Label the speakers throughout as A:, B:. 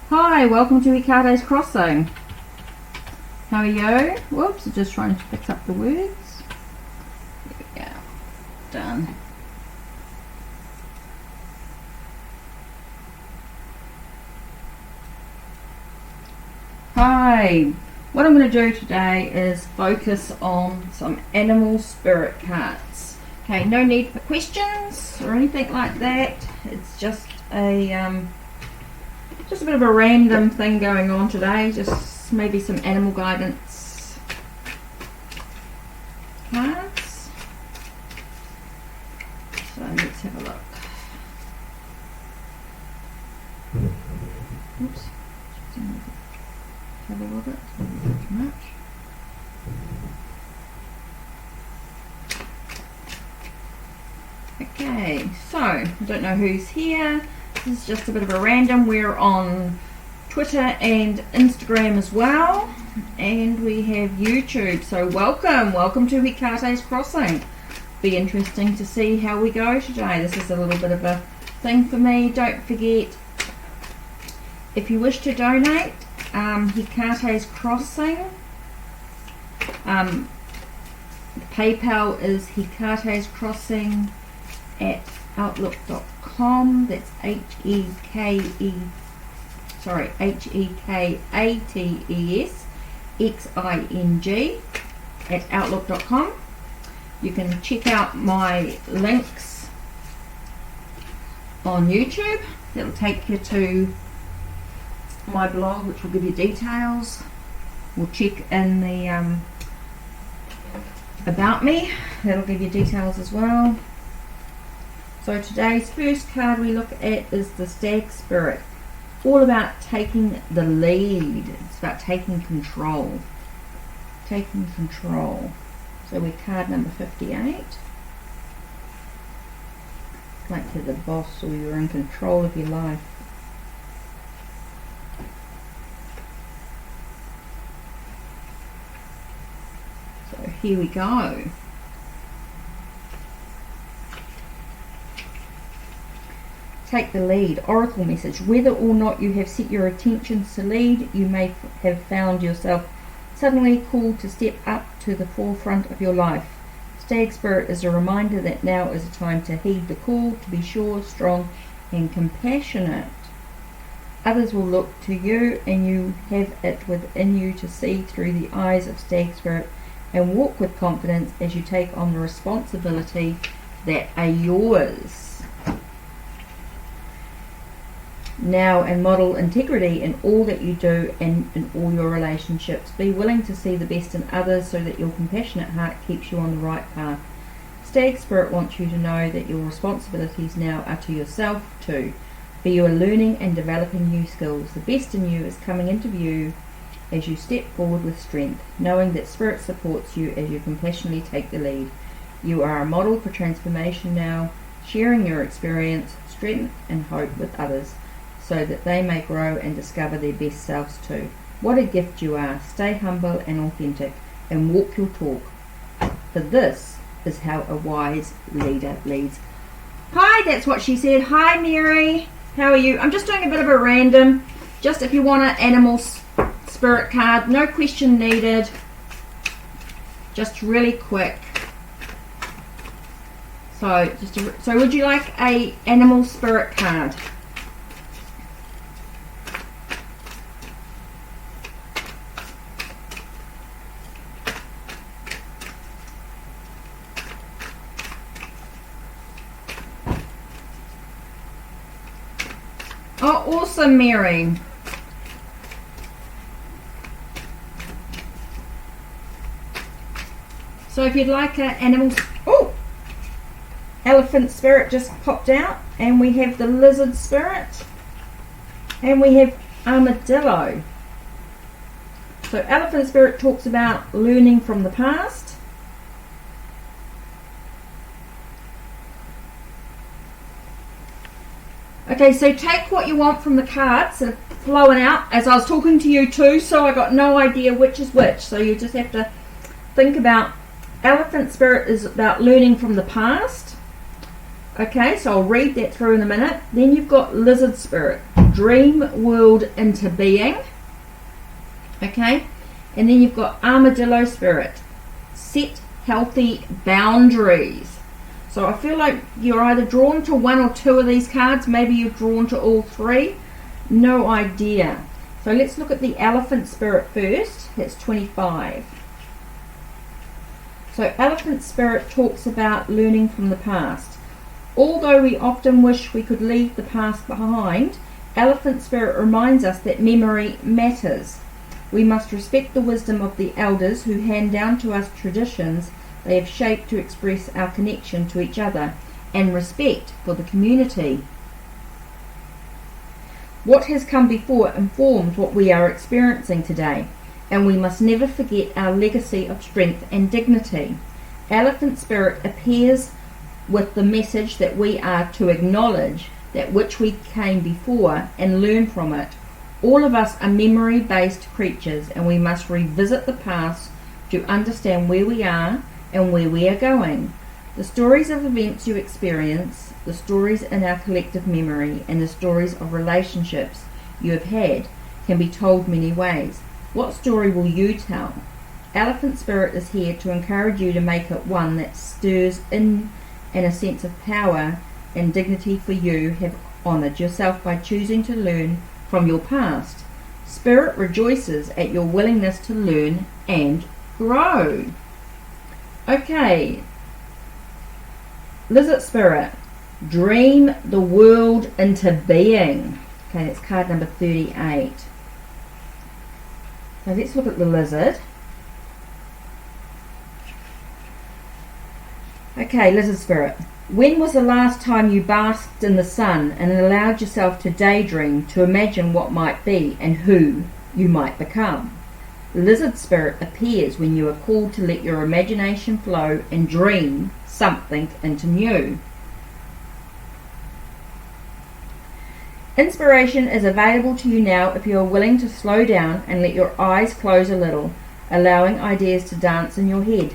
A: Hi, welcome to Hikate's Crossing. How are you? Whoops, I'm just trying to fix up the words. There we go. Done. Hi. What I'm going to do today is focus on some animal spirit cards. Okay, no need for questions or anything like that. It's just a bit of a random thing going on today. Just maybe some animal guidance cards. So let's have a look. Oops. Have a look at it. Too much. Okay, so I don't know who's here. This is just a bit of a random. We're on Twitter and Instagram as well, and we have YouTube. So welcome to Hikate's Crossing. Be interesting to see how we go today. This is a little bit of a thing for me. Don't forget, if you wish to donate, Hikate's Crossing. PayPal is hikatescrossing at outlook.com. That's HEKATESXING at outlook.com. You can check out my links on YouTube. That'll take you to my blog, which will give you details. We'll check in the about me. That'll give you details as well. So today's first card we look at is the Stag Spirit. All about taking the lead. It's about taking control. Taking control. So we're card number 58. Like you're the boss or you're in control of your life. So here we go. Take the lead. Oracle message. Whether or not you have set your attentions to lead, you may have found yourself suddenly called to step up to the forefront of your life. Stag Spirit is a reminder that now is a time to heed the call, to be sure, strong and compassionate. Others will look to you, and you have it within you to see through the eyes of Stag Spirit and walk with confidence as you take on the responsibility that are yours now, and model integrity in all that you do and in all your relationships. Be willing to see the best in others so that your compassionate heart keeps you on the right path. Stag Spirit wants you to know that your responsibilities now are to yourself too. But you are learning and developing new skills. The best in you is coming into view as you step forward with strength, knowing that Spirit supports you as you compassionately take the lead. You are a model for transformation now, sharing your experience, strength and hope with others, so that they may grow and discover their best selves too. What a gift you are. Stay humble and authentic and walk your talk. For this is how a wise leader leads. Hi, that's what she said. Hi, Mary. How are you? I'm just doing a bit of a random. Just if you want an animal spirit card, no question needed. Just really quick. So would you like a animal spirit card? Oh, awesome, Mary. So if you'd like an animal... Oh! Elephant spirit just popped out. And we have the lizard spirit. And we have armadillo. So elephant spirit talks about learning from the past. Okay, so take what you want from the cards that are flowing out as I was talking to you too, so I got no idea which is which. So you just have to think about, elephant spirit is about learning from the past. Okay, so I'll read that through in a minute. Then you've got lizard spirit, dream world into being. Okay, and then you've got armadillo spirit, set healthy boundaries. So I feel like you're either drawn to one or two of these cards. Maybe you've drawn to all three. No idea. So let's look at the elephant spirit first. It's 25. So elephant spirit talks about learning from the past. Although we often wish we could leave the past behind, elephant spirit reminds us that memory matters. We must respect the wisdom of the elders who hand down to us traditions they have shaped to express our connection to each other and respect for the community. What has come before informs what we are experiencing today, and we must never forget our legacy of strength and dignity. Elephant spirit appears with the message that we are to acknowledge that which we came before and learn from it. All of us are memory-based creatures, and we must revisit the past to understand where we are and where we are going. The stories of events you experience, the stories in our collective memory, and the stories of relationships you have had can be told many ways. What story will you tell? Elephant spirit is here to encourage you to make it one that stirs in and a sense of power and dignity, for you have honoured yourself by choosing to learn from your past. Spirit rejoices at your willingness to learn and grow. Okay, lizard spirit, dream the world into being. Okay, that's card number 38. Now let's look at the lizard. Okay, lizard spirit. When was the last time you basked in the sun and allowed yourself to daydream, to imagine what might be and who you might become? Lizard spirit appears when you are called to let your imagination flow and dream something into new. Inspiration is available to you now if you are willing to slow down and let your eyes close a little, allowing ideas to dance in your head.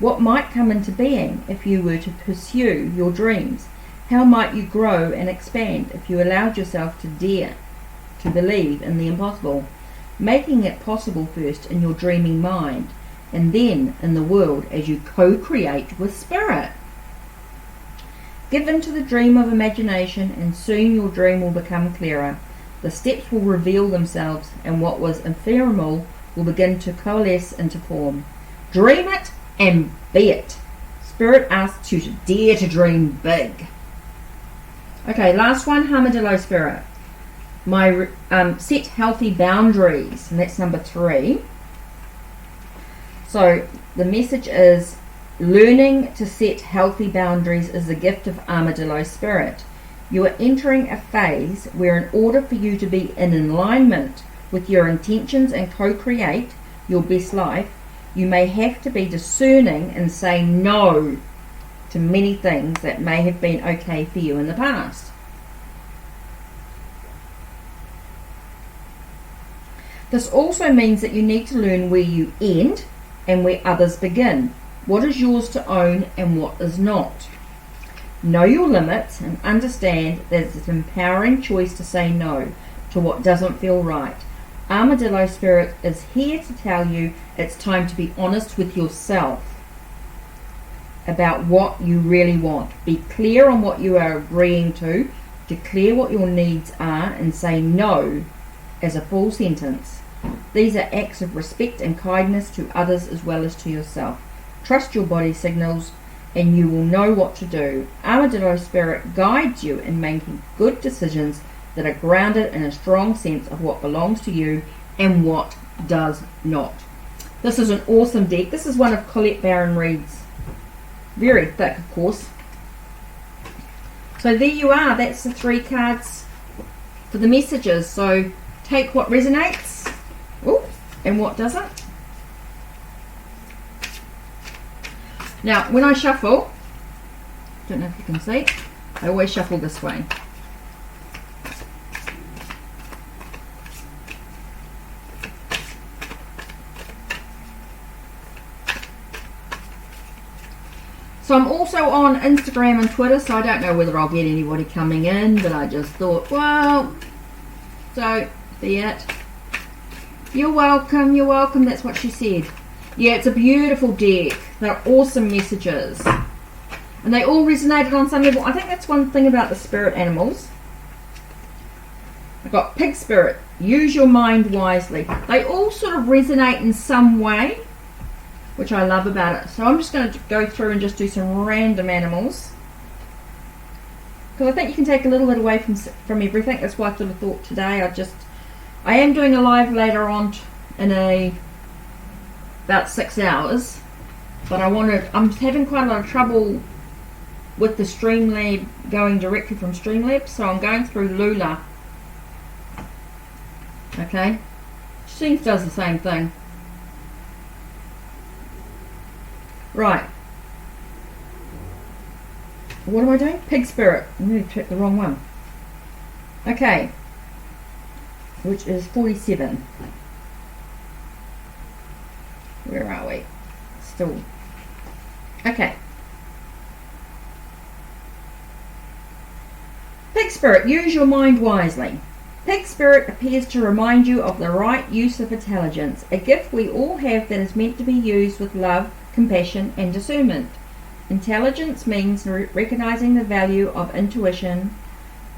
A: What might come into being if you were to pursue your dreams? How might you grow and expand if you allowed yourself to dare to believe in the impossible, making it possible first in your dreaming mind and then in the world as you co-create with spirit? Give in to the dream of imagination, and soon your dream will become clearer. The steps will reveal themselves, and what was ephemeral will begin to coalesce into form. Dream it and be it. Spirit asks you to dare to dream big. Okay, last one, armadillo spirit. My set healthy boundaries, and that's number 3. So the message is, learning to set healthy boundaries is a gift of armadillo spirit. You are entering a phase where, in order for you to be in alignment with your intentions and co-create your best life, you may have to be discerning and say no to many things that may have been okay for you in the past. This also means that you need to learn where you end and where others begin. What is yours to own and what is not? Know your limits and understand that it's an empowering choice to say no to what doesn't feel right. Armadillo spirit is here to tell you it's time to be honest with yourself about what you really want. Be clear on what you are agreeing to, declare what your needs are, and say no as a full sentence. These are acts of respect and kindness to others as well as to yourself. Trust your body signals and you will know what to do. Armadillo spirit guides you in making good decisions that are grounded in a strong sense of what belongs to you and what does not. This is an awesome deck. This is one of Colette Baron-Reid's. Very thick, of course. So there you are. That's the 3 cards for the messages. So take what resonates and what doesn't. Now, when I shuffle, don't know if you can see, I always shuffle this way. So I'm also on Instagram and Twitter, so I don't know whether I'll get anybody coming in, but I just thought, well, so be it. You're welcome, that's what she said. Yeah, it's a beautiful deck. They're awesome messages. And they all resonated on some level. I think that's one thing about the spirit animals. I've got pig spirit, use your mind wisely. They all sort of resonate in some way, which I love about it. So I'm just going to go through and just do some random animals, because I think you can take a little bit away from everything. That's why I sort of thought today I am doing a live later on in about 6 hours, but I'm having quite a lot of trouble with the Streamlab going directly from Streamlab, so I'm going through Lula. Okay, she does the same thing. Right, what am I doing? Pig spirit. I'm going to check the wrong one. Okay, which is 47. Where are we? Still. Okay. Pig spirit, use your mind wisely. Pig spirit appears to remind you of the right use of intelligence, a gift we all have that is meant to be used with love, compassion, and discernment. Intelligence means recognizing the value of intuition,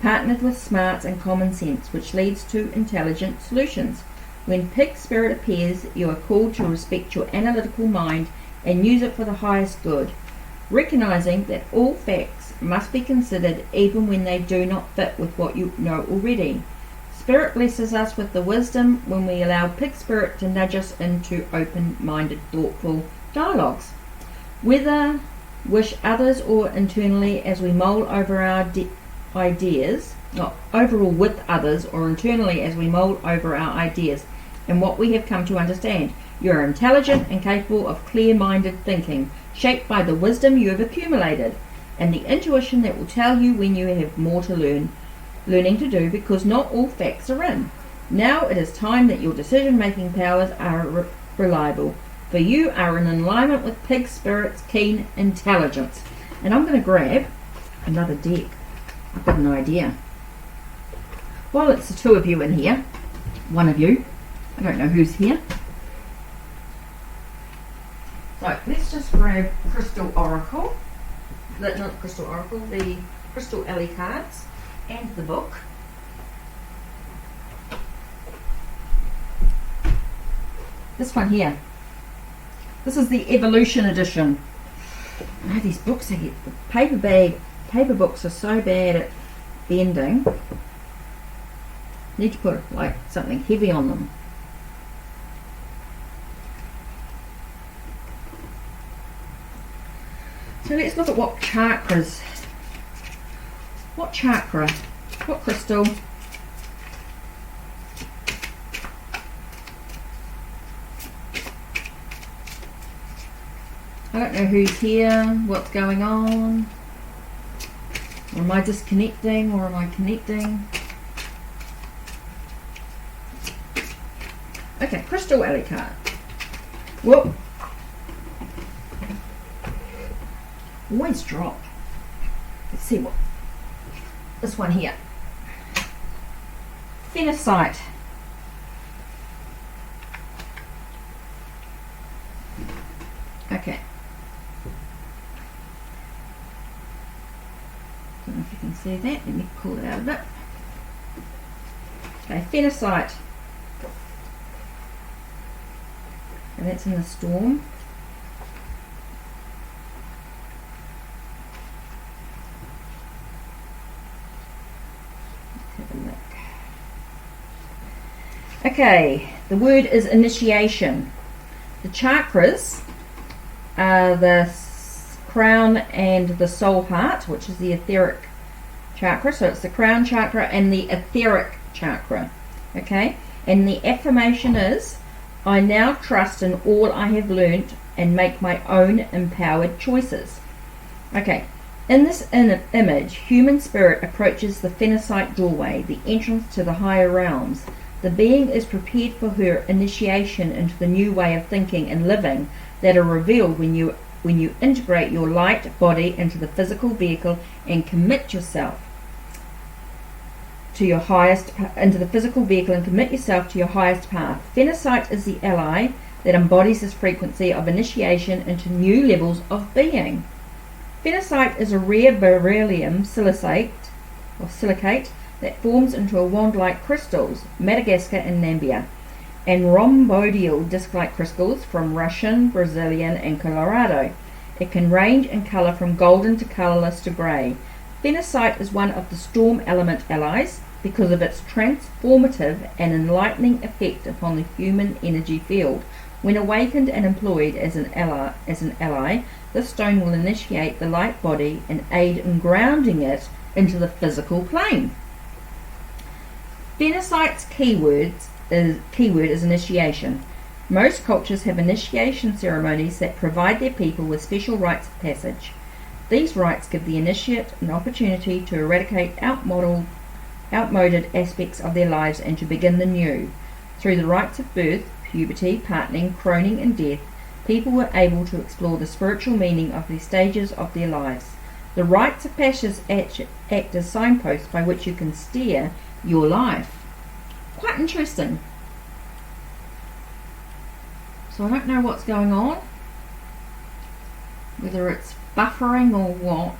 A: partnered with smarts and common sense, which leads to intelligent solutions. When pig spirit appears, you are called to respect your analytical mind and use it for the highest good, recognizing that all facts must be considered even when they do not fit with what you know already. Spirit blesses us with the wisdom when we allow pig spirit to nudge us into open-minded, thoughtful dialogues. Whether wish others or internally as we mull over our ideas, not overall with others or internally as we mull over our ideas and what we have come to understand. You are intelligent and capable of clear-minded thinking, shaped by the wisdom you have accumulated and the intuition that will tell you when you have more to learning to do, because not all facts are in. Now it is time that your decision-making powers are reliable, for you are in alignment with pig spirit's keen intelligence. And I'm going to grab another deck. I've got an idea. Well, it's the two of you in here. One of you. I don't know who's here. So let's just grab Crystal Oracle. Not Crystal Oracle, the Crystal Alley cards and the book. This one here. This is the Evolution edition. I know these books, the paper books are so bad at bending. Need to put like something heavy on them. So let's look at what chakras. What chakra? What crystal? I don't know who's here, what's going on. Or am I disconnecting, or am I connecting? Okay, Crystal Alley card. Whoop. Always drop. Let's see what. This one here. Phenocite. Okay. Don't know if you can see that. Let me pull it out of it. Okay, phenocite. And that's in the storm. Let's have a look. Okay, the word is initiation. The chakras are the crown and the soul heart, which is the etheric chakra. So it's the crown chakra and the etheric chakra. Okay, and the affirmation is, I now trust in all I have learnt and make my own empowered choices. Okay, in this image, human spirit approaches the phenocite doorway, the entrance to the higher realms. The being is prepared for her initiation into the new way of thinking and living that are revealed when when you integrate your light body into the physical vehicle and commit yourself to your highest path. Phenocite is the ally that embodies this frequency of initiation into new levels of being. Phenocite is a rare beryllium silicate that forms into a wand-like crystals, Madagascar and Namibia, and rhomboidal disc-like crystals from Russian, Brazilian, and Colorado. It can range in colour from golden to colourless to grey. Phenocite is one of the storm element allies because of its transformative and enlightening effect upon the human energy field. When awakened and employed as an ally, this stone will initiate the light body and aid in grounding it into the physical plane. Phenocite's keyword is initiation. Most cultures have initiation ceremonies that provide their people with special rites of passage. These rites give the initiate an opportunity to eradicate outmoded aspects of their lives and to begin the new. Through the rites of birth, puberty, partnering, croning, and death, people were able to explore the spiritual meaning of the stages of their lives. The rites of passage act as signposts by which you can steer your life. Quite interesting. So I don't know what's going on, whether it's buffering or what.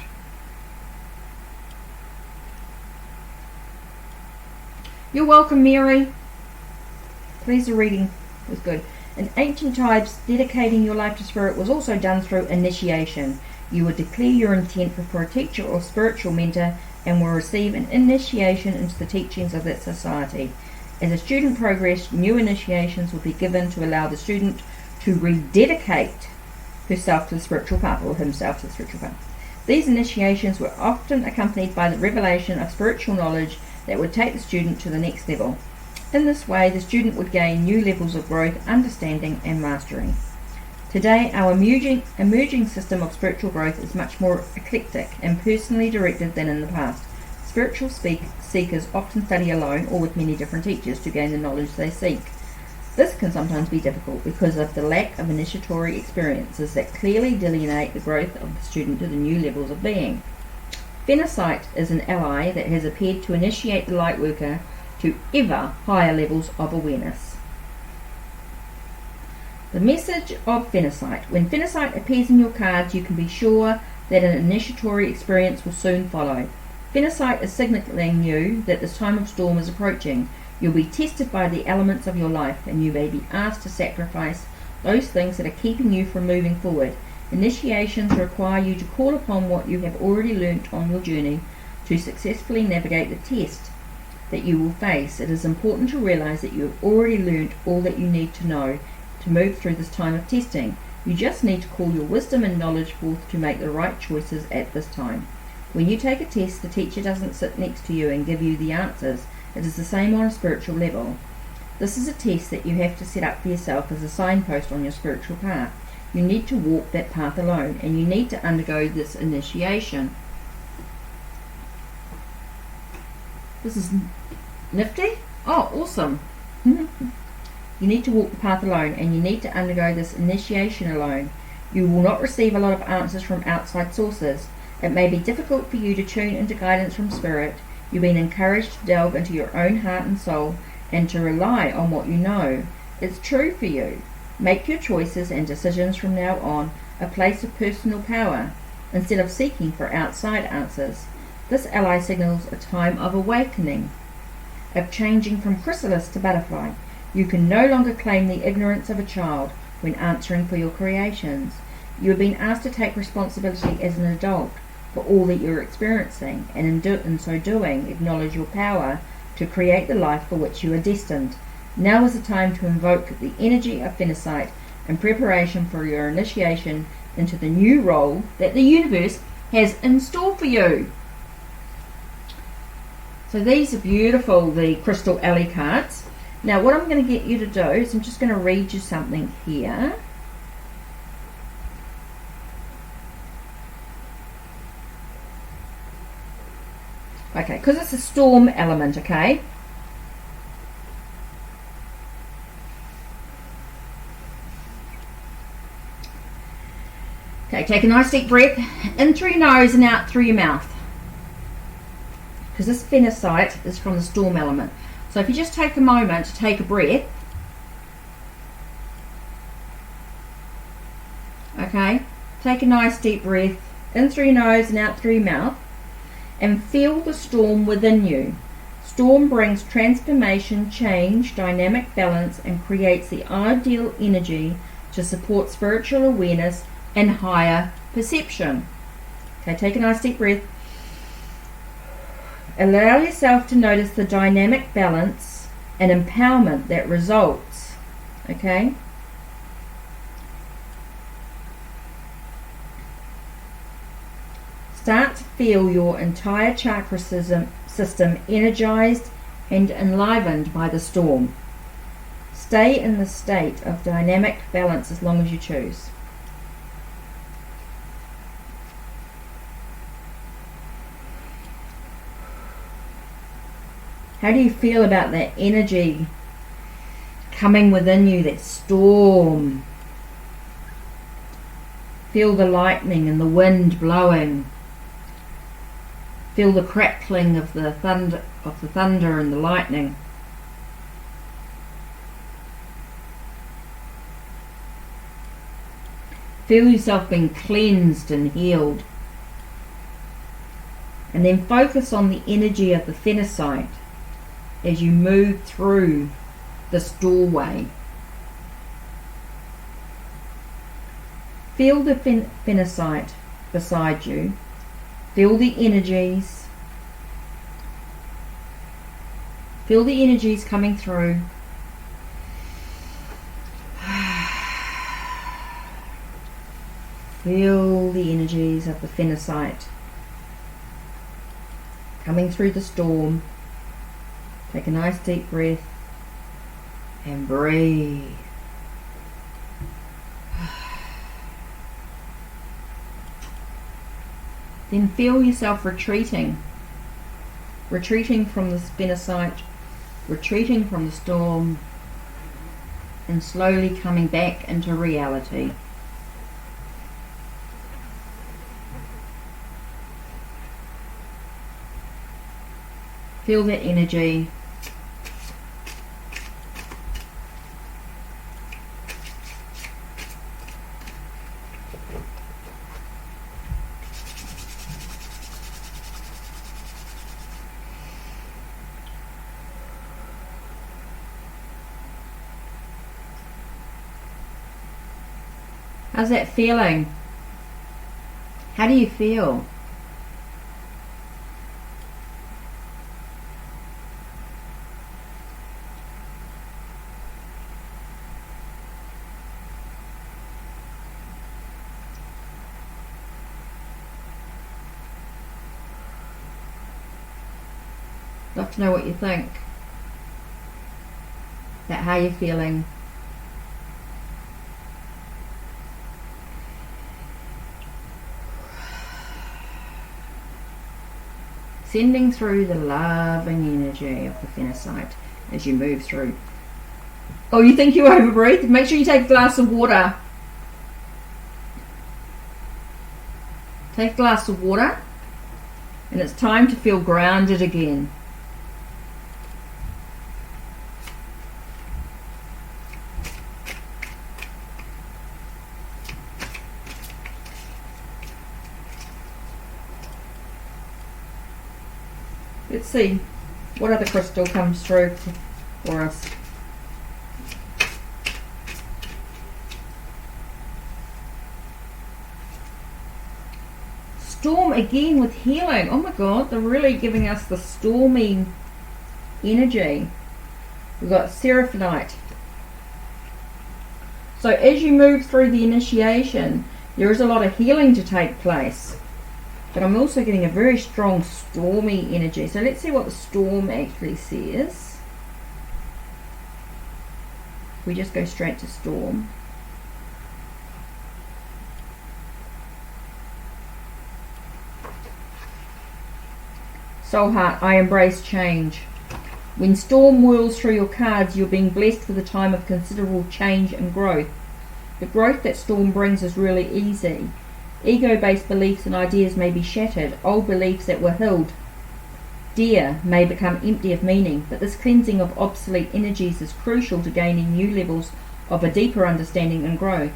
A: You're welcome, Mary. Please, the reading was good. In ancient times, dedicating your life to spirit was also done through initiation. You would declare your intent before a teacher or spiritual mentor and will receive an initiation into the teachings of that society. As a student progressed, new initiations would be given to allow the student to rededicate herself to the spiritual path, or himself to the spiritual path. These initiations were often accompanied by the revelation of spiritual knowledge that would take the student to the next level. In this way, the student would gain new levels of growth, understanding, and mastery. Today, our emerging system of spiritual growth is much more eclectic and personally directed than in the past. Spiritual seekers often study alone or with many different teachers to gain the knowledge they seek. This can sometimes be difficult because of the lack of initiatory experiences that clearly delineate the growth of the student to the new levels of being. Phenocite is an ally that has appeared to initiate the light worker to ever higher levels of awareness. The message of Phenocite. When Phenocite appears in your cards, you can be sure that an initiatory experience will soon follow. Phenocite is signaling you that this time of storm is approaching. You'll be tested by the elements of your life, and you may be asked to sacrifice those things that are keeping you from moving forward. Initiations require you to call upon what you have already learnt on your journey to successfully navigate the test that you will face. It is important to realize that you have already learnt all that you need to know to move through this time of testing. You just need to call your wisdom and knowledge forth to make the right choices at this time. When you take a test, the teacher doesn't sit next to you and give you the answers. It is the same on a spiritual level. This is a test that you have to set up for yourself as a signpost on your spiritual path. You need to walk that path alone, and you need to undergo this initiation. This is nifty. Oh, awesome. You need to walk the path alone, and you need to undergo this initiation alone. You will not receive a lot of answers from outside sources. It may be difficult for you to tune into guidance from spirit. You've been encouraged to delve into your own heart and soul and to rely on what you know. It's true for you. Make your choices and decisions from now on a place of personal power instead of seeking for outside answers. This ally signals a time of awakening, of changing from chrysalis to butterfly. You can no longer claim the ignorance of a child when answering for your creations. You have been asked to take responsibility as an adult for all that you're experiencing, and in so doing, acknowledge your power to create the life for which you are destined. Now is the time to invoke the energy of Phenocite in preparation for your initiation into the new role that the universe has in store for you. So these are beautiful, the Crystal Alley cards. Now what I'm going to get you to do is I'm just going to read you something here. Okay, because it's a storm element, okay? Okay, Okay, take a nice deep breath in through your nose and out through your mouth. Because this phenacite is from the storm element. So if you just take a moment to take a breath, okay, take a nice deep breath in through your nose and out through your mouth, and feel the storm within you. Storm brings transformation, change, dynamic balance, and creates the ideal energy to support spiritual awareness and higher perception. Okay, take a nice deep breath. Allow yourself to notice the dynamic balance and empowerment that results. Okay? Start to feel your entire chakra system energized and enlivened by the storm. Stay in the state of dynamic balance as long as you choose. How do you feel about that energy coming within you, that storm? Feel the lightning and the wind blowing. Feel the crackling of the thunder and the lightning. Feel yourself being cleansed and healed. And then focus on the energy of the phenacite as you move through this doorway. Feel the phenacite beside you. Feel the energies. Feel the energies coming through. Feel the energies of the phenacite coming through the storm. Take a nice deep breath and breathe. Then feel yourself retreating from the phenacite, retreating from the storm, and slowly coming back into reality. Feel that energy. How's that feeling? How do you feel? Love to know what you think about how you're feeling. Sending through the loving energy of the phenacite as you move through. Oh, you think you overbreathed? Make sure you take a glass of water. Take a glass of water, and it's time to feel grounded again. Let's see what other crystal comes through for us. Storm again with healing. Oh my god, they're really giving us the stormy energy. We've got Seraphonite. So as you move through the initiation, there is a lot of healing to take place. But I'm also getting a very strong stormy energy. So let's see what the storm actually says. We just go straight to storm. Soul Heart, I embrace change. When storm whirls through your cards, you're being blessed with a time of considerable change and growth. The growth that storm brings is really easy. Ego-based beliefs and ideas may be shattered. Old beliefs that were held dear may become empty of meaning, but this cleansing of obsolete energies is crucial to gaining new levels of a deeper understanding and growth.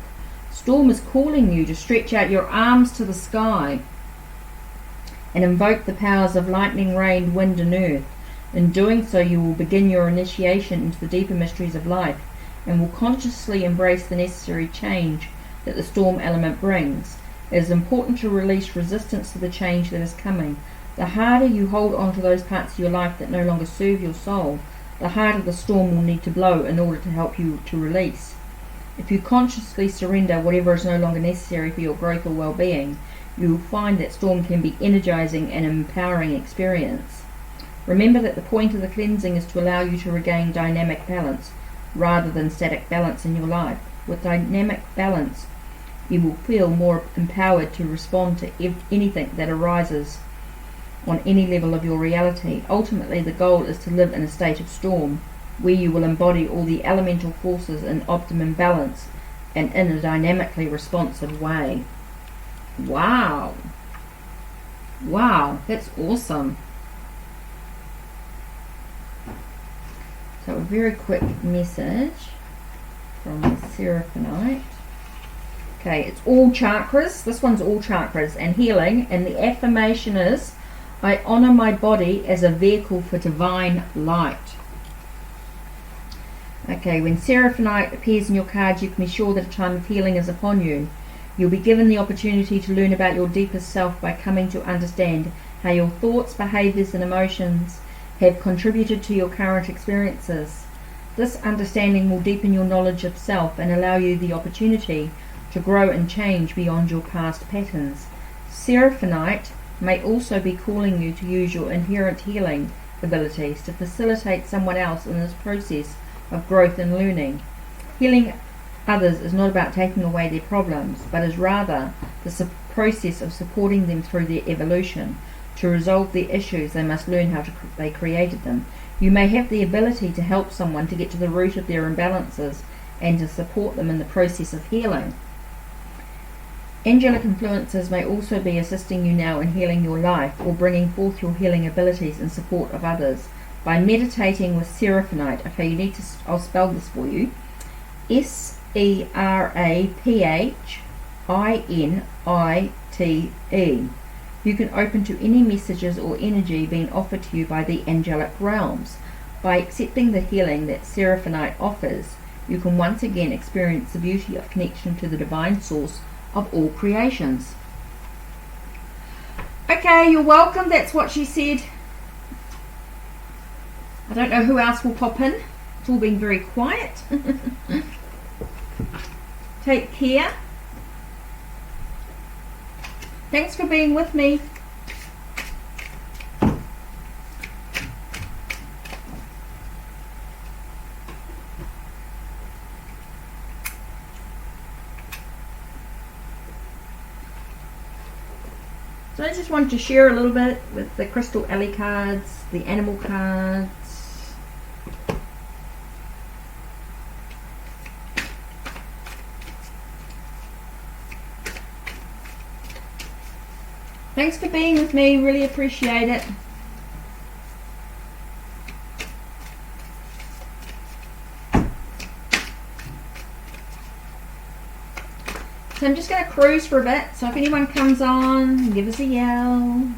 A: Storm is calling you to stretch out your arms to the sky and invoke the powers of lightning, rain, wind, and earth. In doing so, you will begin your initiation into the deeper mysteries of life and will consciously embrace the necessary change that the storm element brings. It is important to release resistance to the change that is coming. The harder you hold on to those parts of your life that no longer serve your soul, the harder the storm will need to blow in order to help you to release. If you consciously surrender whatever is no longer necessary for your growth or well-being, you will find that storm can be energizing and empowering experience. Remember that the point of the cleansing is to allow you to regain dynamic balance rather than static balance in your life. With dynamic balance, you will feel more empowered to respond to anything that arises on any level of your reality. Ultimately, the goal is to live in a state of storm, where you will embody all the elemental forces in optimum balance and in a dynamically responsive way. Wow! Wow, that's awesome. So a very quick message from Seraphonite. Okay, it's all chakras. This one's all chakras and healing, and the affirmation is, I honor my body as a vehicle for divine light. Okay, when Seraphonite appears in your cards, you can be sure that a time of healing is upon you. You'll be given the opportunity to learn about your deepest self by coming to understand how your thoughts, behaviors, and emotions have contributed to your current experiences. This understanding will deepen your knowledge of self and allow you the opportunity to grow and change beyond your past patterns. Seraphonite may also be calling you to use your inherent healing abilities to facilitate someone else in this process of growth and learning. Healing others is not about taking away their problems, but is rather the process of supporting them through their evolution. To resolve their issues, they must learn how they created them. You may have the ability to help someone to get to the root of their imbalances and to support them in the process of healing. Angelic influences may also be assisting you now in healing your life or bringing forth your healing abilities in support of others. By meditating with Seraphonite, okay, you need to, I'll spell this for you, Seraphinte. You can open to any messages or energy being offered to you by the angelic realms. By accepting the healing that Seraphonite offers, you can once again experience the beauty of connection to the divine source of all creations. Okay, you're welcome. That's what she said. I don't know who else will pop in. It's all been very quiet. Take care. Thanks for being with me. So I just wanted to share a little bit with the Crystal Alley cards, the animal cards. Thanks for being with me, really appreciate it. So I'm just going to cruise for a bit, so if anyone comes on, give us a yell.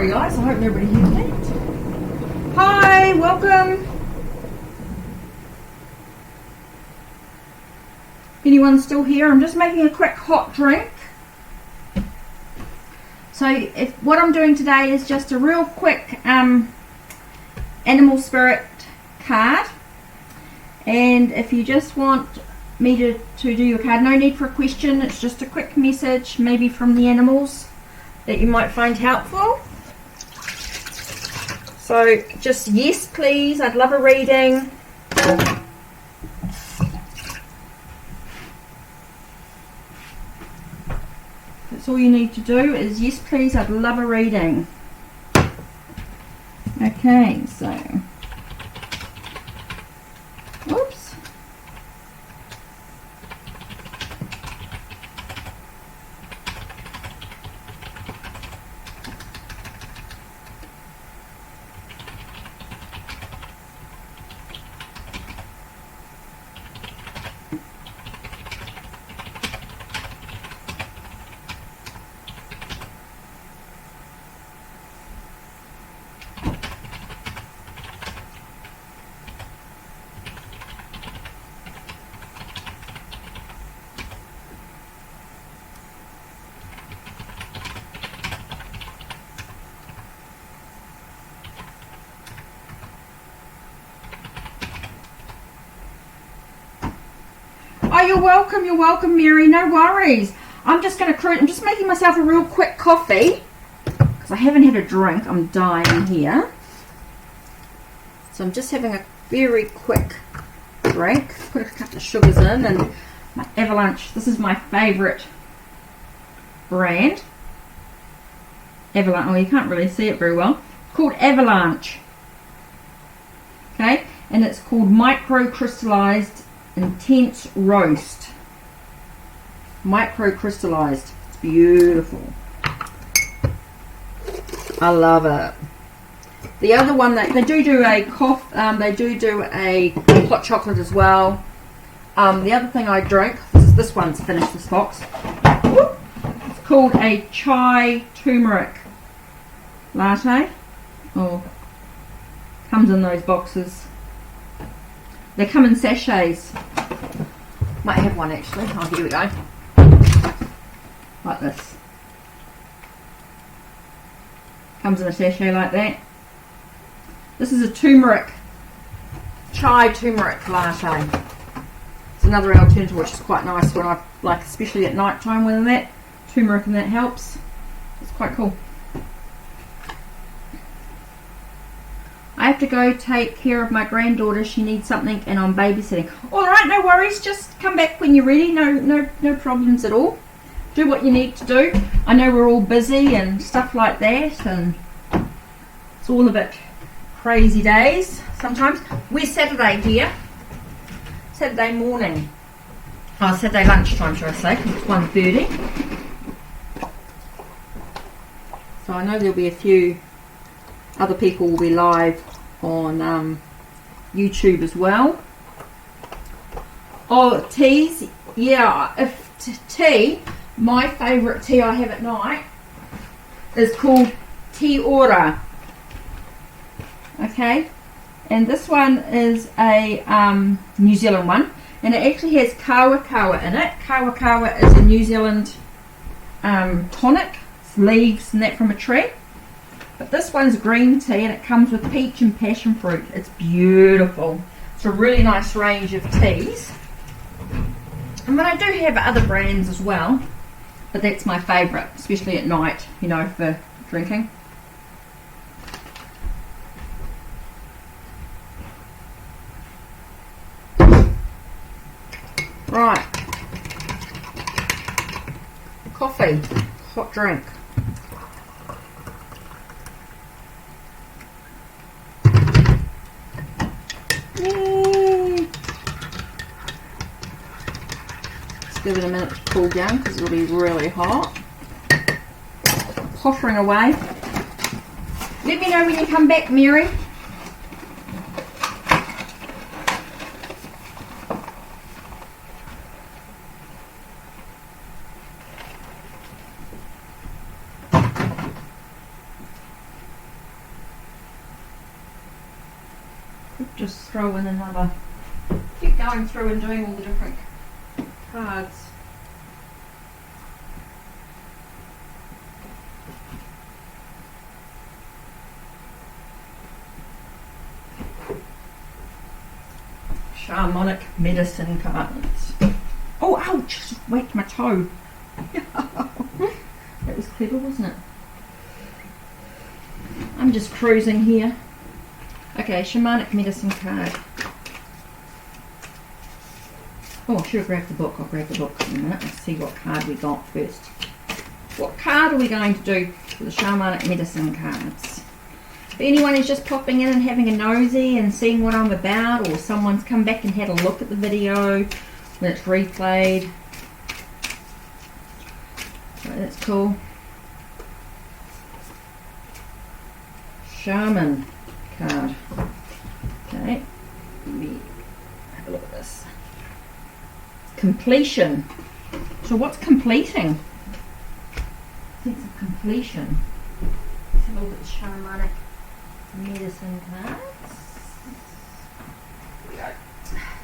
A: Sorry guys, I hope nobody heard that. Hi, welcome. Anyone still here? I'm just making a quick hot drink. So what I'm doing today is just a real quick animal spirit card. And if you just want me to do your card, no need for a question, it's just a quick message, maybe from the animals, that you might find helpful. So just yes please, I'd love a reading. That's all you need to do is yes please, I'd love a reading. Okay, so oops. Oh, you're welcome, Mary. No worries. I'm just making myself a real quick coffee because I haven't had a drink. I'm dying here. So I'm just having a very quick drink. Put a couple of sugars in and my Avalanche. This is my favourite brand. Avalanche. Oh, you can't really see it very well. It's called Avalanche. Okay, and it's called Micro Crystallized Intense Roast. Micro crystallized. It's beautiful. I love it. The other one that they do a a hot chocolate as well. The other thing I drink, this one's finished, this box. It's called a chai turmeric latte. Oh, comes in those boxes. They come in sachets. Might have one actually. Oh, here we go. Like this. Comes in a sachet like that. This is a chai turmeric latte. It's another alternative which is quite nice when I like, especially at night time when that turmeric and that helps. It's quite cool. I have to go take care of my granddaughter. She needs something and I'm babysitting. Alright, no worries. Just come back when you're ready. No problems at all. Do what you need to do. I know we're all busy and stuff like that, and it's all a bit crazy days sometimes. We're Saturday here. Saturday morning. Oh, Saturday lunchtime, should I say, because it's 1:30. So I know there'll be a few other people will be live on YouTube as well. Oh, teas. Yeah, if tea, my favourite tea I have at night is called Te Ora. Okay, and this one is a New Zealand one, and it actually has kawa kawa in it. Kawa kawa is a New Zealand tonic. It's leaves and that from a tree. But this one's green tea and it comes with peach and passion fruit. It's beautiful. It's a really nice range of teas. And then I do have other brands as well, but that's my favourite, especially at night, you know, for drinking. Right. Coffee. Hot drink. Yay. Let's give it a minute to cool down because it'll be really hot. Pottering away. Let me know when you come back, Mary. Just throw in another. Keep going through and doing all the different cards. Shamanic medicine cards. Oh, ouch! Just whacked my toe. That was clever, wasn't it? I'm just cruising here. Okay, shamanic medicine card. Oh, I should have grabbed the book. I'll grab the book in a minute. Let's see what card we got first. What card are we going to do for the shamanic medicine cards? If anyone is just popping in and having a nosy and seeing what I'm about, or someone's come back and had a look at the video when it's replayed, so that's cool. Shaman card. Okay, let me have a look at this. Completion. So what's completing? Sense of completion. Let's have a look at the shamanic medicine cards. Here we go.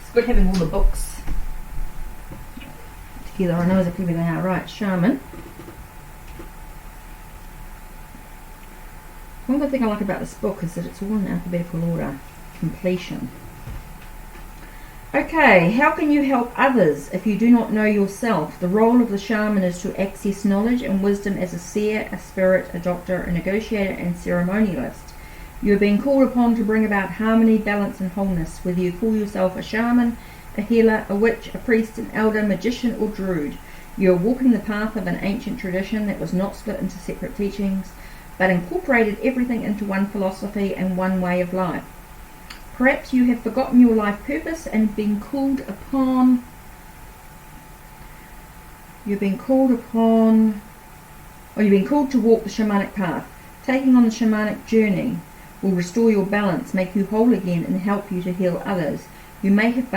A: It's good having all the books together. I know exactly where they are. Right, shaman. One good thing I like about this book is that it's all in alphabetical order. Completion. Okay, how can you help others if you do not know yourself? The role of the shaman is to access knowledge and wisdom as a seer, a spirit, a doctor, a negotiator, and ceremonialist. You are being called upon to bring about harmony, balance, and wholeness, whether you call yourself a shaman, a healer, a witch, a priest, an elder, magician, or druid. You are walking the path of an ancient tradition that was not split into separate teachings, but incorporated everything into one philosophy and one way of life. Perhaps you have forgotten your life purpose and been called upon. You've been called to walk the shamanic path. Taking on the shamanic journey will restore your balance, make you whole again, and help you to heal others. You may have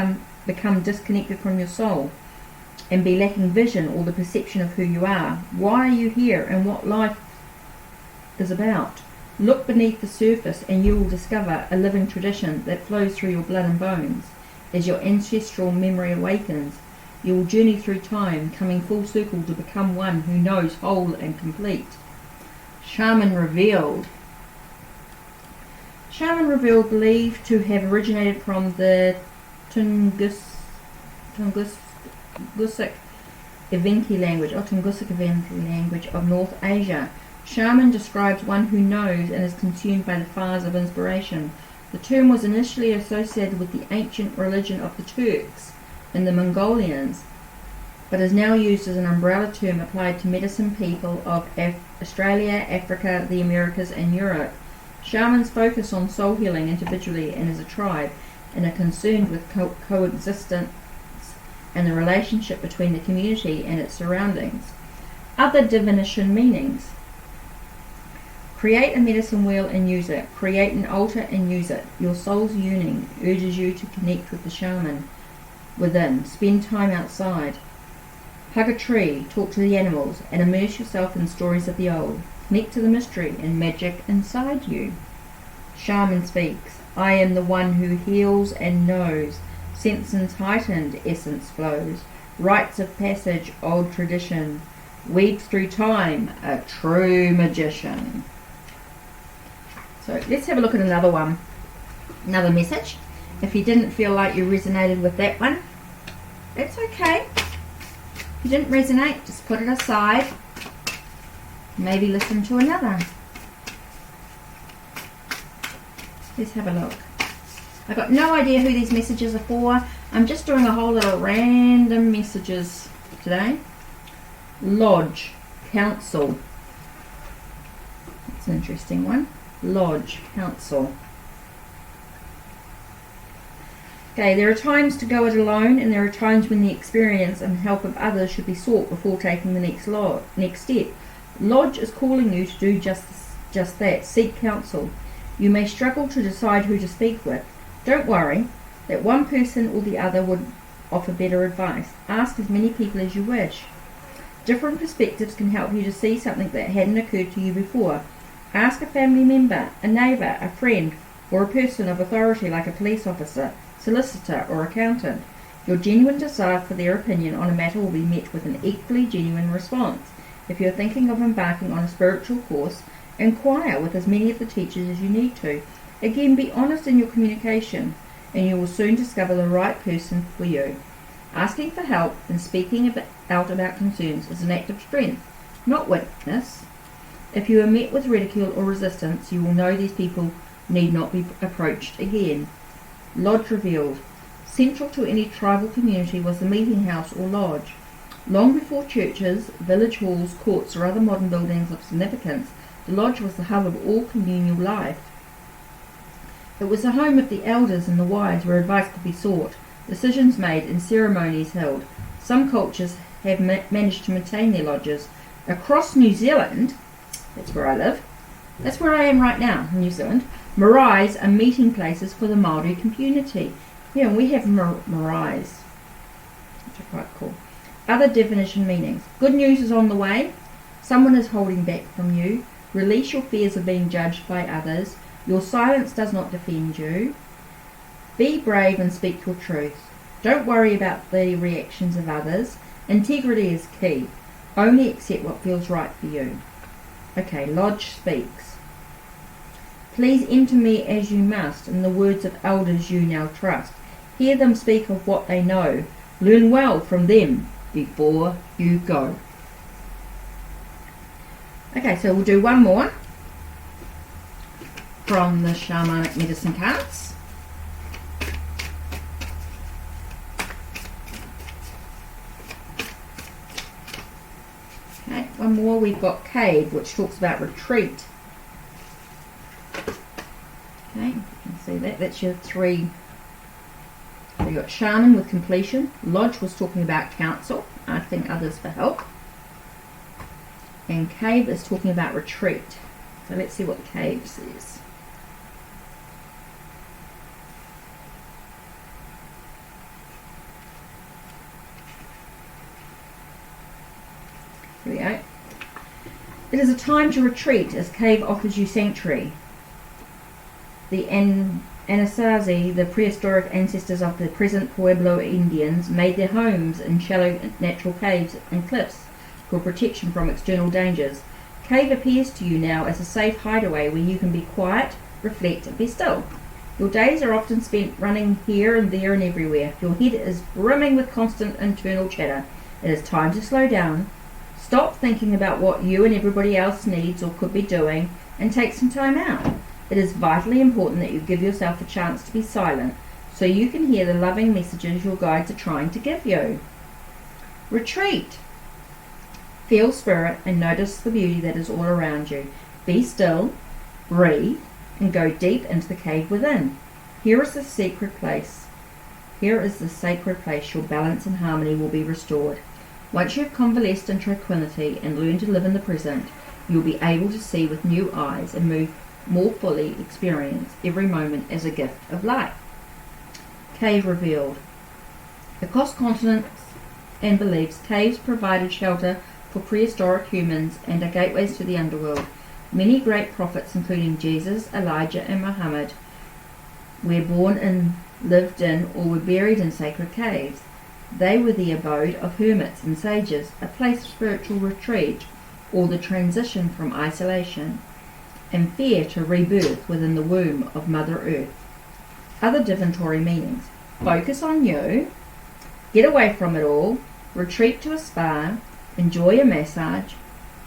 A: become disconnected from your soul and be lacking vision or the perception of who you are. Why are you here and what life is about? Look beneath the surface and you will discover a living tradition that flows through your blood and bones. As your ancestral memory awakens, you will journey through time, coming full circle to become one who knows whole and complete. Shaman revealed. Shaman revealed, believed to have originated from the Tungusic Evenki language of North Asia. Shaman describes one who knows and is consumed by the fires of inspiration. The term was initially associated with the ancient religion of the Turks and the Mongolians, but is now used as an umbrella term applied to medicine people of Australia, Africa, the Americas, and Europe. Shamans focus on soul healing individually and as a tribe, and are concerned with coexistence and the relationship between the community and its surroundings. Other divination meanings. Create a medicine wheel and use it. Create an altar and use it. Your soul's yearning urges you to connect with the shaman within. Spend time outside. Hug a tree, talk to the animals, and immerse yourself in stories of the old. Connect to the mystery and magic inside you. Shaman speaks. I am the one who heals and knows. Senses heightened, essence flows. Rites of passage, old tradition. Weaves through time, a true magician. So let's have a look at another one. Another message. If you didn't feel like you resonated with that one, that's okay. If you didn't resonate, just put it aside. Maybe listen to another. Let's have a look. I've got no idea who these messages are for. I'm just doing a whole lot of random messages today. Lodge, council. That's an interesting one. Lodge, council. Okay, there are times to go it alone, and there are times when the experience and help of others should be sought before taking the next step. Lodge is calling you to do just that. Seek counsel. You may struggle to decide who to speak with. Don't worry that one person or the other would offer better advice. Ask as many people as you wish. Different perspectives can help you to see something that hadn't occurred to you before. Ask a family member, a neighbour, a friend, or a person of authority like a police officer, solicitor, or accountant. Your genuine desire for their opinion on a matter will be met with an equally genuine response. If you are thinking of embarking on a spiritual course, inquire with as many of the teachers as you need to. Again, be honest in your communication, and you will soon discover the right person for you. Asking for help and speaking out about concerns is an act of strength, not weakness. If you are met with ridicule or resistance, you will know these people need not be approached again. Lodge revealed. Central to any tribal community was the meeting house or lodge. Long before churches, village halls, courts, or other modern buildings of significance, the lodge was the hub of all communal life. It was the home of the elders and the wise, where advice could be sought, decisions made, and ceremonies held. Some cultures have managed to maintain their lodges. Across New Zealand, that's where I live, that's where I am right now, New Zealand, maraes are meeting places for the Māori community. Yeah, we have maraes, which are quite cool. Other definition meanings. Good news is on the way. Someone is holding back from you. Release your fears of being judged by others. Your silence does not defend you. Be brave and speak your truth. Don't worry about the reactions of others. Integrity is key. Only accept what feels right for you. Okay, Lodge speaks. Please enter me as you must, in the words of elders you now trust. Hear them speak of what they know. Learn well from them before you go. Okay, so we'll do one more from the Shamanic Medicine cards. Okay, one more. We've got Cave, which talks about retreat. Okay, you can see that. That's your three. So you've got Shaman with completion. Lodge was talking about counsel, asking others for help. And Cave is talking about retreat. So let's see what Cave says. Here we go. It is a time to retreat as Cave offers you sanctuary. The Anasazi, the prehistoric ancestors of the present Pueblo Indians, made their homes in shallow natural caves and cliffs for protection from external dangers. Cave appears to you now as a safe hideaway where you can be quiet, reflect, and be still. Your days are often spent running here and there and everywhere. Your head is brimming with constant internal chatter. It is time to slow down. Stop thinking about what you and everybody else needs or could be doing, and take some time out. It is vitally important that you give yourself a chance to be silent so you can hear the loving messages your guides are trying to give you. Retreat. Feel spirit and notice the beauty that is all around you. Be still, breathe, and go deep into the cave within. Here is the sacred place. Here is the sacred place. Your balance and harmony will be restored. Once you have convalesced in tranquility and learned to live in the present, you will be able to see with new eyes and more fully experience every moment as a gift of light. Cave revealed. Across continents and beliefs, caves provided shelter for prehistoric humans and are gateways to the underworld. Many great prophets, including Jesus, Elijah, and Muhammad, were born and lived in or were buried in sacred caves. They were the abode of hermits and sages, a place of spiritual retreat, or the transition from isolation and fear to rebirth within the womb of Mother Earth. Other divinatory meanings. Focus on you, get away from it all, retreat to a spa, enjoy a massage,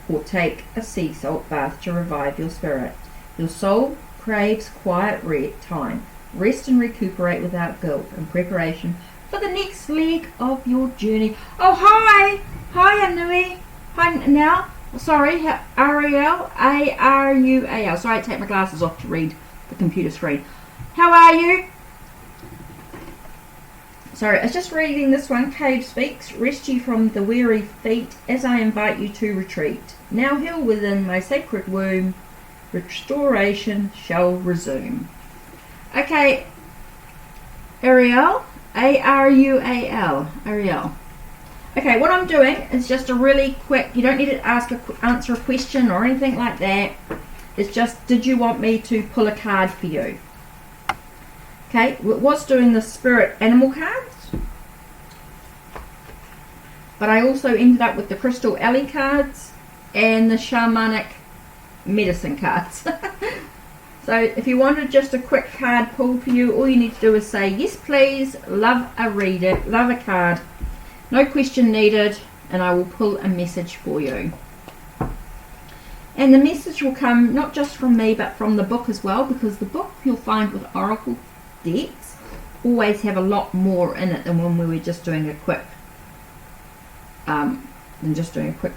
A: or take a sea salt bath to revive your spirit. Your soul craves quiet time. Rest and recuperate without guilt in preparation for the next leg of your journey. Oh, hi! Hi, Anui. Hi, now. Sorry, Ariel, A-R-U-A-L. Sorry, I take my glasses off to read the computer screen. How are you? Sorry, I was just reading this one. Cave speaks. Rest you from the weary feet as I invite you to retreat. Now heal within my sacred womb. Restoration shall resume. Okay, Ariel, A-R-U-A-L. Ariel. Okay, what I'm doing is just a really quick, you don't need to answer a question or anything like that. It's just, did you want me to pull a card for you? Okay, was doing the spirit animal cards, but I also ended up with the Crystal Alley cards and the shamanic medicine cards. So if you wanted just a quick card pull for you, all you need to do is say yes please, love a reader, love a card, no question needed, and I will pull a message for you. And the message will come not just from me but from the book as well, because the book you'll find with oracle decks always have a lot more in it than when we were just doing a quick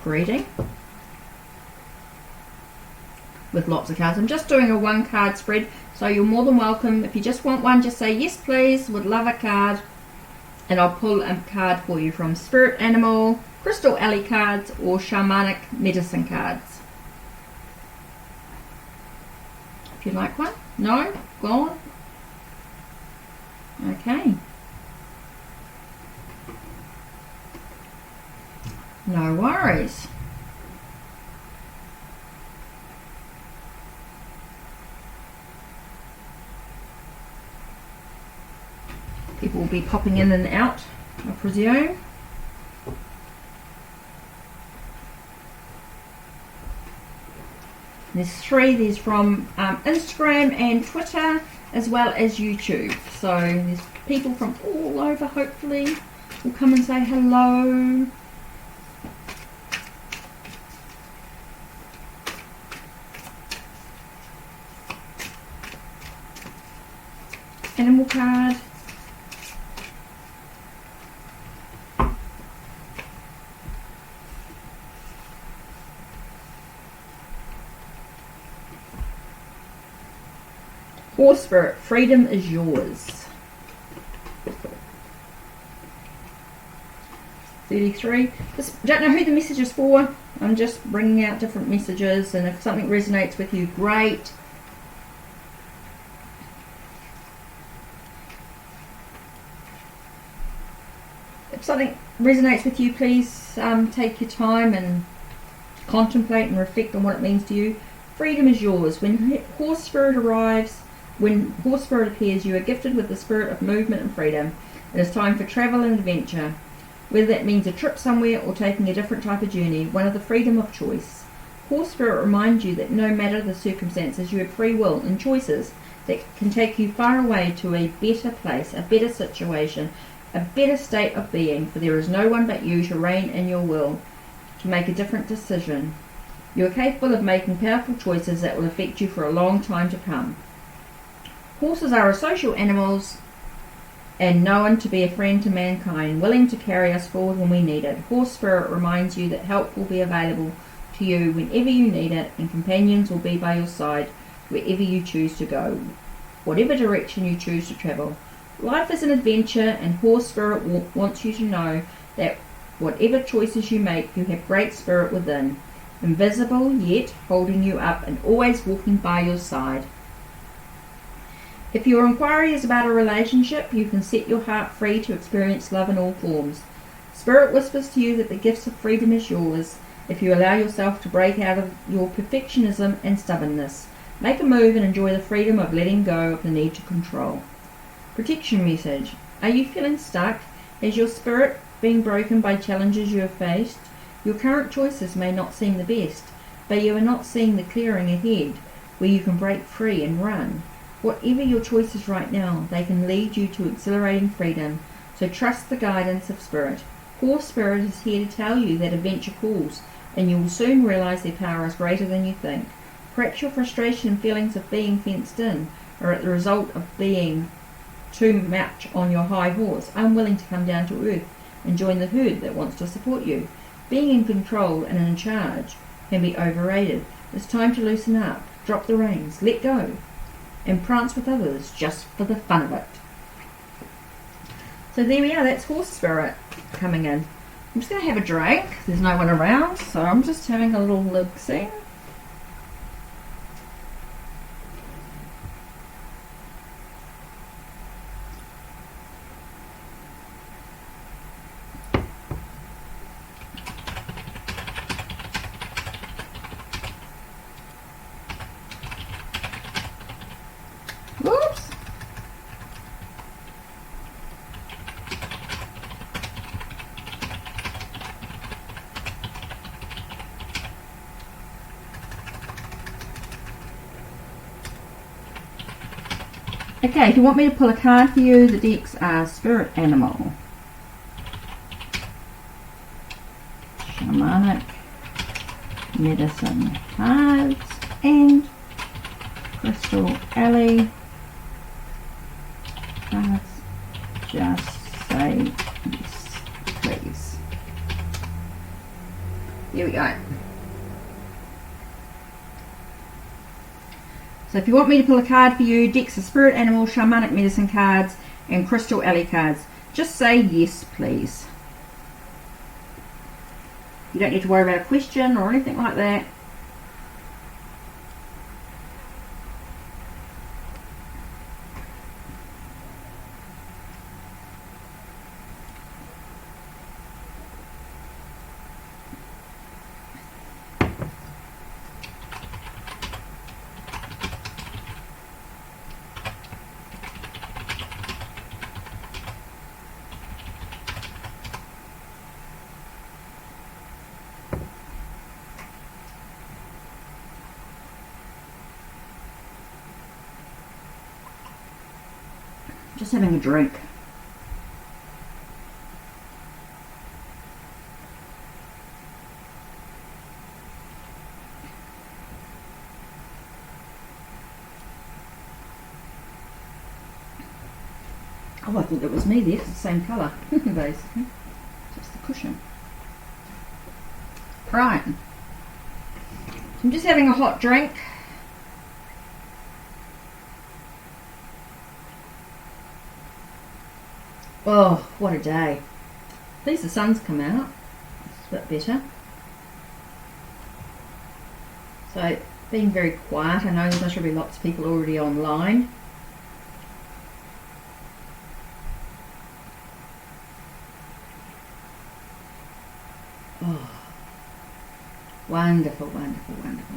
A: reading with lots of cards. I'm just doing a one card spread, so you're more than welcome. If you just want one, just say yes please, would love a card, and I'll pull a card for you from Spirit Animal, Crystal Alley cards, or Shamanic Medicine cards. If you'd like one. No? Gone? Okay. No worries. People will be popping in and out, I presume. There's 3. There's from Instagram and Twitter, as well as YouTube. So there's people from all over, hopefully, will come and say hello. Animal card. Horse Spirit, freedom is yours. 33. Don't know who the message is for. I'm just bringing out different messages, and if something resonates with you, great. If something resonates with you, please take your time and contemplate and reflect on what it means to you. Freedom is yours. When Horse Spirit arrives, when Horse Spirit appears, you are gifted with the spirit of movement and freedom. It is time for travel and adventure. Whether that means a trip somewhere or taking a different type of journey, one of the freedom of choice. Horse Spirit reminds you that no matter the circumstances, you have free will and choices that can take you far away to a better place, a better situation, a better state of being, for there is no one but you to reign in your will, to make a different decision. You are capable of making powerful choices that will affect you for a long time to come. Horses are social animals and known to be a friend to mankind, willing to carry us forward when we need it. Horse Spirit reminds you that help will be available to you whenever you need it, and companions will be by your side wherever you choose to go, whatever direction you choose to travel. Life is an adventure, and Horse Spirit wants you to know that whatever choices you make, you have great spirit within, invisible yet holding you up and always walking by your side. If your inquiry is about a relationship, you can set your heart free to experience love in all forms. Spirit whispers to you that the gifts of freedom is yours if you allow yourself to break out of your perfectionism and stubbornness. Make a move and enjoy the freedom of letting go of the need to control. Protection message. Are you feeling stuck? Is your spirit being broken by challenges you have faced? Your current choices may not seem the best, but you are not seeing the clearing ahead where you can break free and run. Whatever your choices right now, they can lead you to exhilarating freedom, so trust the guidance of Spirit. Horse Spirit is here to tell you that adventure calls, and you will soon realize their power is greater than you think. Perhaps your frustration and feelings of being fenced in are at the result of being too much on your high horse, unwilling to come down to earth and join the herd that wants to support you. Being in control and in charge can be overrated. It's time to loosen up, drop the reins, let go, and prance with others just for the fun of it. So there we are, that's Horse Spirit coming in. I'm just going to have a drink. There's no one around, so I'm just having a little look-see. Whoops. Okay, if you want me to pull a card for you, the decks are Spirit Animal, Shamanic Medicine cards, and Crystal Alley cards. Just say yes, please. Here we go. So if you want me to pull a card for you, decks of Spirit Animal, Shamanic Medicine cards, and Crystal Alley cards, just say yes, please. You don't need to worry about a question or anything like that. Just having a drink. Oh, I thought that was me there. It's the same colour, basically. Just the cushion. Right. So I'm just having a hot drink. Oh, what a day. At least the sun's come out. It's a bit better. So, being very quiet. I know there should be lots of people already online. Oh, wonderful, wonderful, wonderful.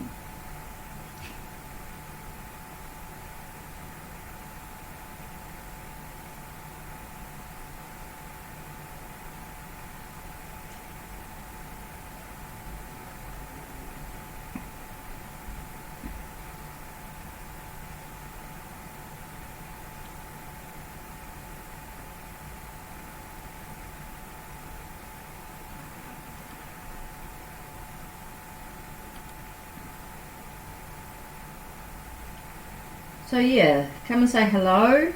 A: So yeah, come and say hello.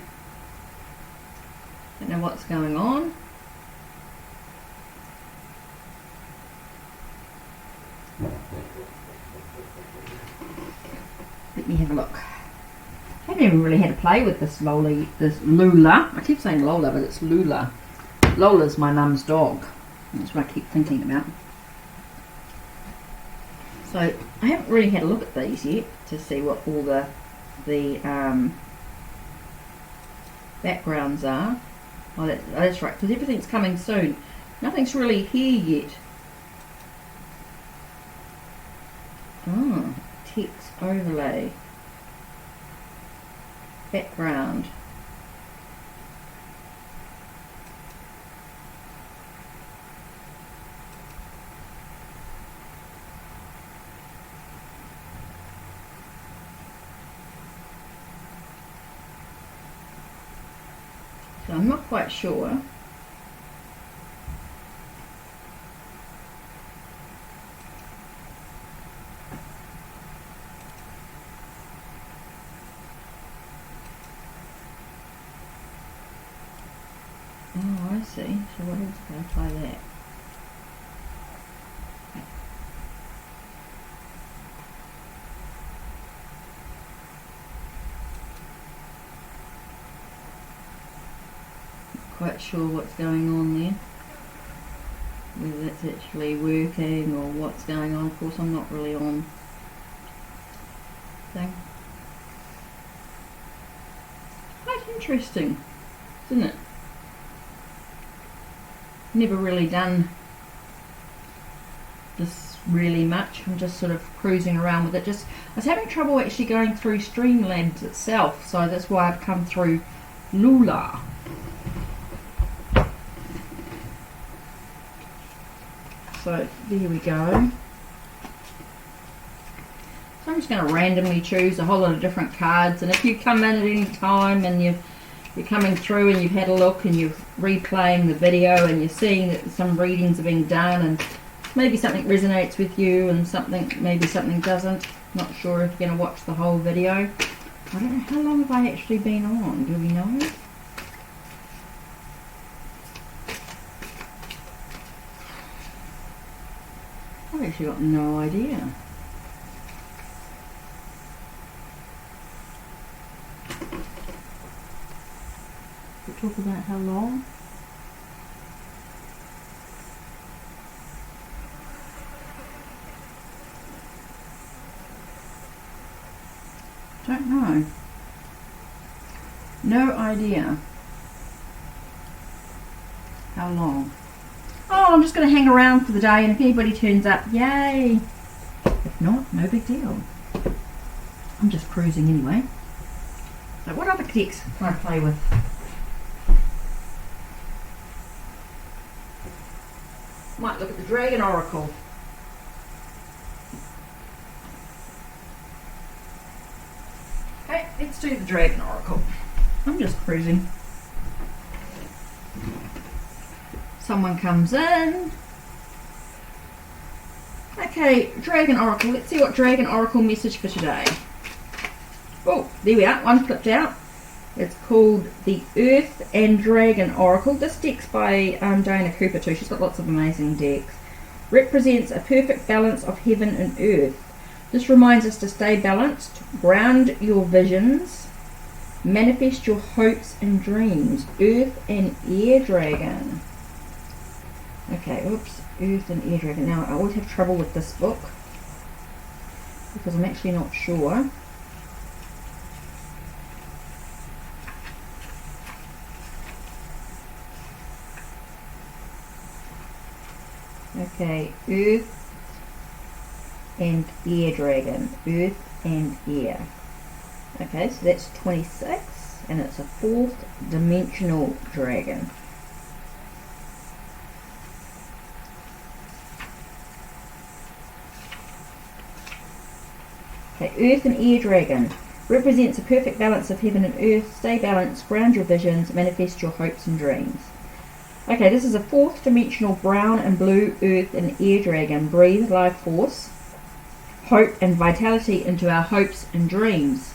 A: Don't know what's going on. Let me have a look. I haven't even really had a play with this Lula. I keep saying Lola, but it's Lula. Lola's my mum's dog. That's what I keep thinking about. So I haven't really had a look at these yet to see what all the backgrounds are. Oh, that's right, because everything's coming soon. Nothing's really here yet. Oh, text overlay. Background. So I'm not quite sure. Oh, I see. So what else can I apply that? Quite sure what's going on there, whether that's actually working or what's going on. Of course I'm not really on thing. Quite interesting, isn't it? Never really done this really much. I'm just sort of cruising around with it. I was having trouble actually going through Streamlabs itself, so that's why I've come through Lula. So there we go. So I'm just going to randomly choose a whole lot of different cards, and if you come in at any time and you're coming through and you've had a look and you're replaying the video and you're seeing that some readings are being done and maybe something resonates with you and maybe something doesn't, not sure if you're going to watch the whole video. I don't know, how long have I actually been on? Do we know? I've actually got no idea. We'll talk about how long. Don't know. No idea how long. Oh, I'm just going to hang around for the day, and if anybody turns up, yay. If not, no big deal. I'm just cruising anyway. So what other decks can I play with? Might look at the Dragon Oracle. Okay, let's do the Dragon Oracle. I'm just cruising. Someone comes in. Okay, Dragon Oracle. Let's see what Dragon Oracle message for today. Oh, there we are. One flipped out. It's called the Earth and Dragon Oracle. This deck's by Diana Cooper too. She's got lots of amazing decks. Represents a perfect balance of heaven and earth. This reminds us to stay balanced, ground your visions, manifest your hopes and dreams. Earth and Air Dragon. Okay, oops, Earth and Air Dragon. Now, I always have trouble with this book because I'm actually not sure. Okay, Earth and Air Dragon. Earth and Air. Okay, so that's 26, and it's a 4th dimensional dragon. Okay, Earth and Air Dragon represents a perfect balance of heaven and earth. Stay balanced, ground your visions, manifest your hopes and dreams. Okay, this is a 4th dimensional brown and blue earth and air dragon. Breathe life force, hope and vitality into our hopes and dreams,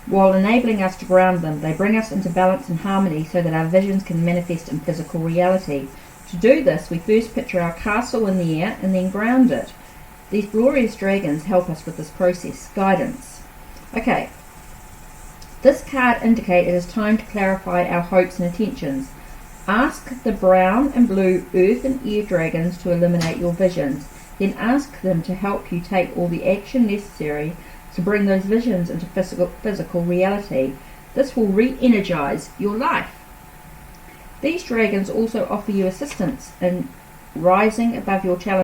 A: while enabling us to ground them. They bring us into balance and harmony so that our visions can manifest in physical reality. To do this, we first picture our castle in the air and then ground it. These glorious dragons help us with this process. Guidance. Okay, this card indicates it is time to clarify our hopes and intentions. Ask the brown and blue earth and air dragons to illuminate your visions. Then ask them to help you take all the action necessary to bring those visions into physical reality. This will re-energize your life. These dragons also offer you assistance in rising above your challenges